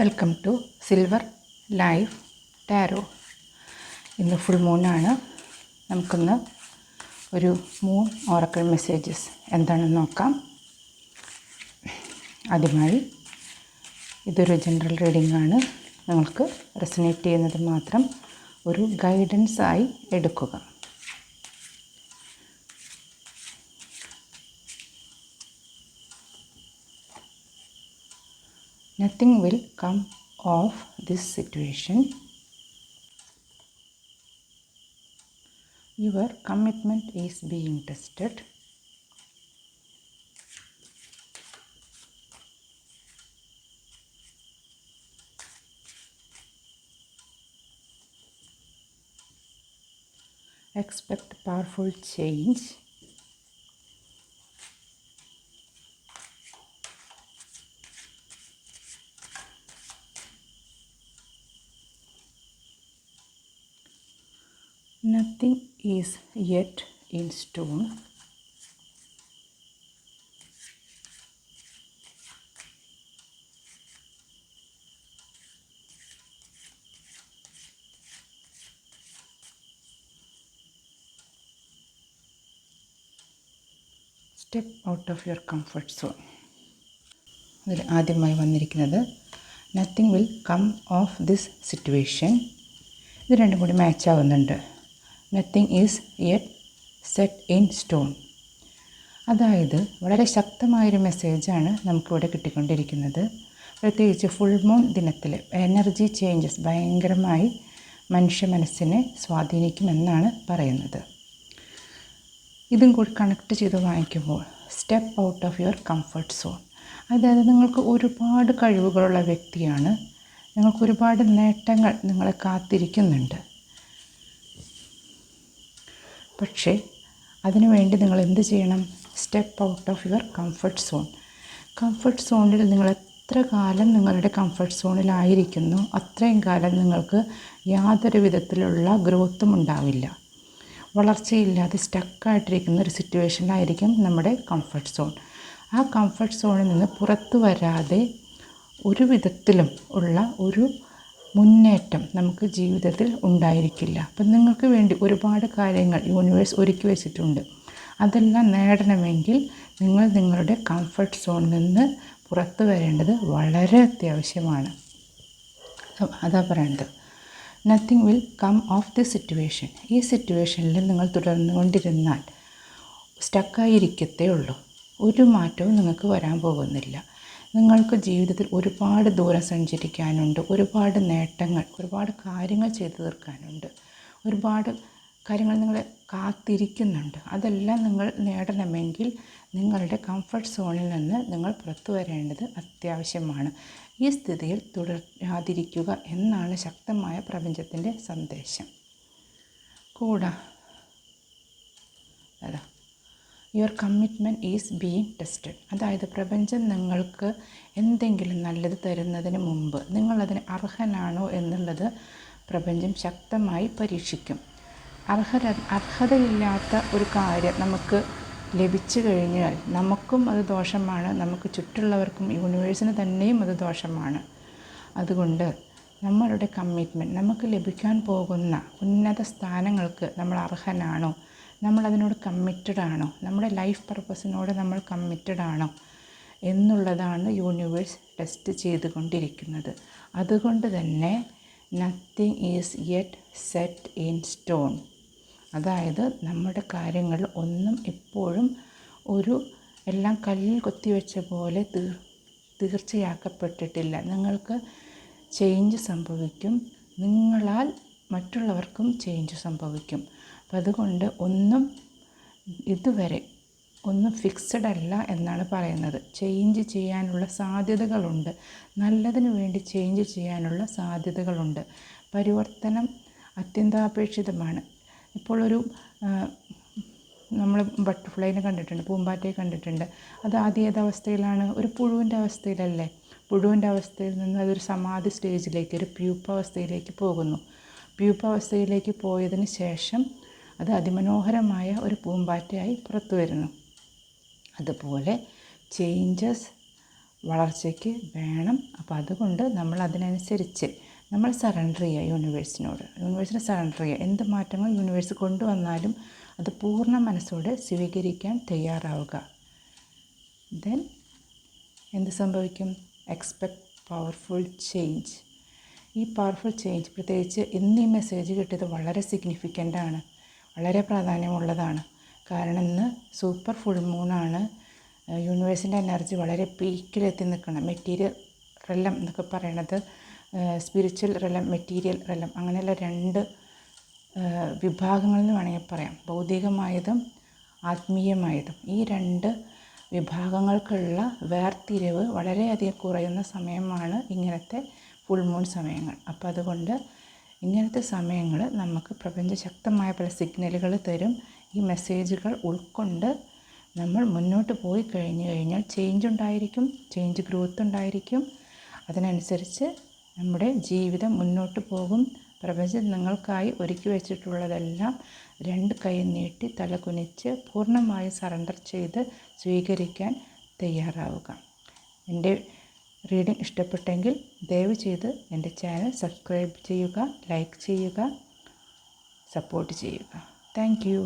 Welcome to silver life tarot. ഇന്ന് full മൂണാണ്. നമുക്കൊന്ന് ഒരു മൂൺ ഓറക്കിൾ മെസ്സേജസ് എന്താണെന്ന് നോക്കാം. ആദ്യമായി ഇതൊരു ജനറൽ റീഡിംഗ് ആണ്. നിങ്ങൾക്ക് റെസനേറ്റ് ചെയ്യുന്നത് മാത്രം ഒരു ഗൈഡൻസ് ആയി എടുക്കുക. Nothing will come of this situation. Your commitment is being tested. Expect powerful change. Nothing is yet in stone. Step out of your comfort zone. ഇതിൽ ആദ്യമായി വന്നിരിക്കുന്നത് nothing will come of this situation. ഇത് രണ്ടും കൂടി match ആവുന്നുണ്ട്. Nothing is yet set in stone. അതായത് വളരെ ശക്തമായൊരു മെസ്സേജാണ് നമുക്കിവിടെ കിട്ടിക്കൊണ്ടിരിക്കുന്നത്. പ്രത്യേകിച്ച് ഫുൾ മൂൺ ദിനത്തിൽ എനർജി ചേഞ്ചസ് ഭയങ്കരമായി മനുഷ്യ മനസ്സിനെ സ്വാധീനിക്കുമെന്നാണ് പറയുന്നത്. ഇതും കൂടി കണക്ട് ചെയ്ത് വായിക്കുമ്പോൾ step out of your comfort zone. അതായത് നിങ്ങൾക്ക് ഒരുപാട് കഴിവുകളുള്ള വ്യക്തിയാണ്. നിങ്ങൾക്ക് ഒരുപാട് നേട്ടങ്ങൾ നിങ്ങളെ കാത്തിരിക്കുന്നുണ്ട്. പക്ഷേ അതിനുവേണ്ടി നിങ്ങൾ എന്ത് ചെയ്യണം? Step out of your comfort zone. Comfort സോണിൽ നിങ്ങൾ എത്ര കാലം നിങ്ങളുടെ കംഫർട്ട് സോണിലായിരിക്കുന്നു അത്രയും കാലം നിങ്ങൾക്ക് യാതൊരു വിധത്തിലുള്ള ഗ്രോത്തും ഉണ്ടാവില്ല. വളർച്ചയില്ലാതെ സ്റ്റക്കായിട്ടിരിക്കുന്ന ഒരു സിറ്റുവേഷനിലായിരിക്കും നമ്മുടെ കംഫർട്ട് സോൺ. ആ കംഫർട്ട് സോണിൽ നിന്ന് പുറത്തു വരാതെ ഒരു വിധത്തിലും ഉള്ള ഒരു മുന്നേറ്റം നമുക്ക് ജീവിതത്തിൽ ഉണ്ടായിരിക്കില്ല. അപ്പം നിങ്ങൾക്ക് വേണ്ടി ഒരുപാട് കാര്യങ്ങൾ യൂണിവേഴ്സ് ഒരുക്കി വെച്ചിട്ടുണ്ട്. അതെല്ലാം നേടണമെങ്കിൽ നിങ്ങൾ നിങ്ങളുടെ കംഫർട്ട് സോണിൽ നിന്ന് പുറത്തു വരേണ്ടത് വളരെ അത്യാവശ്യമാണ്. അതാ പറയുന്നത്. Nothing will come of the situation. ഈ സിറ്റുവേഷനിൽ നിങ്ങൾ തുടർന്നുകൊണ്ടിരുന്നാൽ സ്റ്റക്കായിരിക്കത്തേ ഉള്ളൂ. ഒരു മാറ്റവും നിങ്ങൾക്ക് വരാൻ പോകുന്നില്ല. നിങ്ങൾക്ക് ജീവിതത്തിൽ ഒരുപാട് ദൂരം സഞ്ചരിക്കാനുണ്ട്. ഒരുപാട് നേട്ടങ്ങൾ, ഒരുപാട് കാര്യങ്ങൾ ചെയ്തു തീർക്കാനുണ്ട്. ഒരുപാട് കാര്യങ്ങൾ നിങ്ങളെ കാത്തിരിക്കുന്നുണ്ട്. അതെല്ലാം നിങ്ങൾ നേടണമെങ്കിൽ നിങ്ങളുടെ കംഫർട്ട് സോണിൽ നിന്ന് നിങ്ങൾ പുറത്തു വരേണ്ടത് അത്യാവശ്യമാണ്. ഈ സ്ഥിതിയിൽ തുടരാതിരിക്കുക എന്നാണ് ശക്തമായ പ്രപഞ്ചത്തിൻ്റെ സന്ദേശം. Your commitment is being tested. അതായത് പ്രപഞ്ചം നിങ്ങൾക്ക് എന്തെങ്കിലും നല്ലത് തരുന്നതിന് മുമ്പ് നിങ്ങളതിന് അർഹനാണോ എന്നുള്ളത് പ്രപഞ്ചം ശക്തമായി പരീക്ഷിക്കും. അർഹതയില്ലാത്ത ഒരു കാര്യം നമുക്ക് ലഭിച്ചു കഴിഞ്ഞാൽ നമുക്കും അത് ദോഷമാണ്, നമുക്ക് ചുറ്റുള്ളവർക്കും യൂണിവേഴ്സിന് തന്നെയും അത് ദോഷമാണ്. അതുകൊണ്ട് നമ്മളുടെ കമ്മിറ്റ്മെൻറ്റ്, നമുക്ക് ലഭിക്കാൻ പോകുന്ന ഉന്നത സ്ഥാനങ്ങൾക്ക് നമ്മൾ അർഹനാണോ, നമ്മളതിനോട് കമ്മിറ്റഡ് ആണോ, നമ്മുടെ ലൈഫ് പർപ്പസിനോട് നമ്മൾ കമ്മിറ്റഡ് ആണോ എന്നുള്ളതാണ് യൂണിവേഴ്സ് ടെസ്റ്റ് ചെയ്തുകൊണ്ടിരിക്കുന്നത്. അതുകൊണ്ട് തന്നെ nothing is yet set in stone. അതായത് നമ്മുടെ കാര്യങ്ങൾ ഒന്നും എപ്പോഴും എല്ലാം കല്ലിൽ കൊത്തിവെച്ച പോലെ തീർച്ചയാക്കപ്പെട്ടിട്ടില്ല. നിങ്ങൾക്ക് ചേഞ്ച് സംഭവിക്കും. നിങ്ങളാൽ മറ്റുള്ളവർക്കും ചേഞ്ച് സംഭവിക്കും. അപ്പം അതുകൊണ്ട് ഇതുവരെ ഒന്നും ഫിക്സഡ് അല്ല എന്നാണ് പറയുന്നത്. ചേഞ്ച് ചെയ്യാനുള്ള സാധ്യതകളുണ്ട്. നല്ലതിന് വേണ്ടി ചേഞ്ച് ചെയ്യാനുള്ള സാധ്യതകളുണ്ട്. പരിവർത്തനം അത്യന്താപേക്ഷിതമാണ്. ഇപ്പോൾ നമ്മൾ ബട്ടർഫ്ലൈനെ കണ്ടിട്ടുണ്ട്, പൂമ്പാറ്റയെ കണ്ടിട്ടുണ്ട്. അത് ആദ്യം ഏതവസ്ഥയിലാണ്? ഒരു പുഴുവിൻ്റെ അവസ്ഥയിലല്ലേ? പുഴുവിൻ്റെ അവസ്ഥയിൽ നിന്ന് അതൊരു സമാധി സ്റ്റേജിലേക്ക്, ഒരു പ്യൂപ്പ അവസ്ഥയിലേക്ക് പോകുന്നു. പ്യൂപ്പ അവസ്ഥയിലേക്ക് പോയതിന് ശേഷം അത് അതിമനോഹരമായ ഒരു പൂമ്പാറ്റയായി പുറത്തു വരുന്നു. അതുപോലെ ചേഞ്ചസ് വളർച്ചയ്ക്ക് വേണം. അപ്പോൾ അതുകൊണ്ട് നമ്മൾ അതിനനുസരിച്ച് നമ്മൾ സറണ്ടർ ചെയ്യുക യൂണിവേഴ്സിനോട്. യൂണിവേഴ്സിന് സറണ്ടർ ചെയ്യുക. എന്ത് മാറ്റങ്ങൾ യൂണിവേഴ്സ് കൊണ്ടുവന്നാലും അത് പൂർണ്ണ മനസ്സോടെ സ്വീകരിക്കാൻ തയ്യാറാവുക. ദെൻ എന്ത് സംഭവിക്കും? Expect powerful change. ഈ പവർഫുൾ ചേഞ്ച്, പ്രത്യേകിച്ച് ഇന്ന് ഈ മെസ്സേജ് കിട്ടിയത് വളരെ സിഗ്നിഫിക്കൻ്റാണ്, വളരെ പ്രാധാന്യമുള്ളതാണ്. കാരണം ഇന്ന് സൂപ്പർ ഫുൾ മൂണാണ്. യൂണിവേഴ്സിൻ്റെ എനർജി വളരെ പീക്കിലെത്തി നിൽക്കണം. മെറ്റീരിയൽ റെലം എന്നൊക്കെ പറയണത് സ്പിരിച്വൽ റെലം, മെറ്റീരിയൽ റെലം, അങ്ങനെയുള്ള രണ്ട് വിഭാഗങ്ങളെന്ന് വേണമെങ്കിൽ പറയാം. ഭൗതികമായതും ആത്മീയമായതും. ഈ രണ്ട് വിഭാഗങ്ങൾക്കുള്ള വേർതിരിവ് വളരെയധികം കുറയുന്ന സമയമാണ് ഇങ്ങനത്തെ ഫുൾ മൂൺ സമയങ്ങൾ. അപ്പോൾ അതുകൊണ്ട് ഇങ്ങനത്തെ സമയങ്ങൾ നമുക്ക് പ്രപഞ്ചശക്തമായ പല സിഗ്നലുകൾ തരും. ഈ മെസ്സേജുകൾ ഉൾക്കൊണ്ട് നമ്മൾ മുന്നോട്ട് പോയി കഴിഞ്ഞാൽ ചേഞ്ച് ഉണ്ടായിരിക്കും, ചേഞ്ച് ഗ്രോത്ത് ഉണ്ടായിരിക്കും. അതിനനുസരിച്ച് നമ്മുടെ ജീവിതം മുന്നോട്ട് പോകും. പ്രപഞ്ചം നിങ്ങൾക്കായി ഒരുക്കി വെച്ചിട്ടുള്ളതെല്ലാം രണ്ട് കൈ നീട്ടി തലകുനിച്ച് പൂർണ്ണമായും സറണ്ടർ ചെയ്ത് സ്വീകരിക്കാൻ തയ്യാറാവുക. എൻ്റെ റീഡിംഗ് ഇഷ്ടപ്പെട്ടെങ്കിൽ ദയവ് ചെയ്ത് എൻ്റെ ചാനൽ സബ്സ്ക്രൈബ് ചെയ്യുക, ലൈക്ക് ചെയ്യുക, സപ്പോർട്ട് ചെയ്യുക. Thank you.